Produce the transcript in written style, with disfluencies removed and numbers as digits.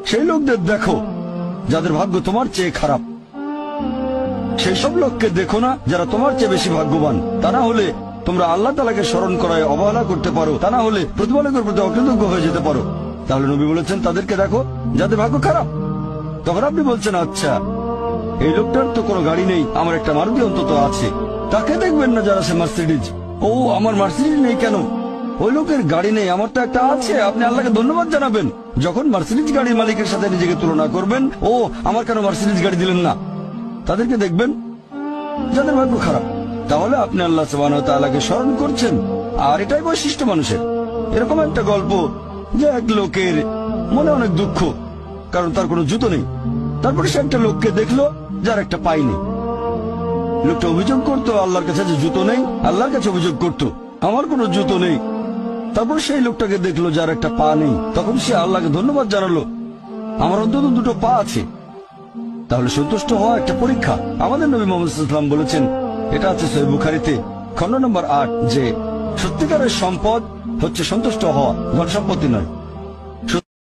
সেই লোকদের দেখো যাদের ভাগ্য তোমার চেয়ে খারাপ। সেই সব লোককে দেখো না যারা তোমার চেয়ে বেশি ভাগ্যবান। তা না হলে তোমরা আল্লাহ তাআলাকে স্মরণ করায় অবহেলা করতে পারো, তা না হলে প্রতিপালকের প্রতি অকৃতজ্ঞ হয়ে যেতে পারো। তাহলে নবী বলেছেন তাদেরকে দেখো যাদের ভাগ্য খারাপ। তখন আপনি বলছেন আচ্ছা, এই লোকটার তো কোনো গাড়ি নেই, আমার একটা মারুতি অন্তত আছে। তাকে দেখবেন না যারা সে মার্সিডিজ। ও আমার মার্সিডিজ নেই কেন? ওই লোকের গাড়ি নেই, আমার তো একটা আছে। আপনি আল্লাহকে ধন্যবাদ জানাবেন। যখন মার্সিডিজ গাড়ির মালিকের সাথে নিজেকে তুলনা করবেন, ও আমার কেন মার্সিডিজ গাড়ি দিলেন না, তাদেরকে দেখবেন যাদের ভাগ্য খারাপ। তাহলে আপনি আল্লাহ সুবহানাহু ওয়া তাআলাকে স্মরণ করছেন। আর এটাই বৈশিষ্ট্য মানুষের। এরকম একটা গল্প যে এক লোকের মনে অনেক দুঃখ, কারণ তার কোনো জুতো নেই। তারপরে সে একটা লোককে দেখলো যার একটা পাই নেই। লোকটা অভিযোগ করতো আল্লাহর কাছে যে জুতো নেই, আল্লাহর কাছে অভিযোগ করতো আমার কোনো জুতো নেই। তারপর সেই লোকটাকে দেখলো যার একটা পা নেই। তখন সে আল্লাহকে ধন্যবাদ জানালো, আমার অন্তত দুটো পা আছে। তাহলে সন্তুষ্ট হওয়া একটা পরীক্ষা। আমাদের নবী মুহাম্মদ সাল্লাল্লাহু আলাইহি ওয়াসাল্লাম বলেছেন, এটা আছে সহিহ বুখারীতে খণ্ড নম্বর ৮, যে সত্যিকারের সম্পদ হচ্ছে সন্তুষ্ট হওয়া, ধন সম্পত্তি নয়।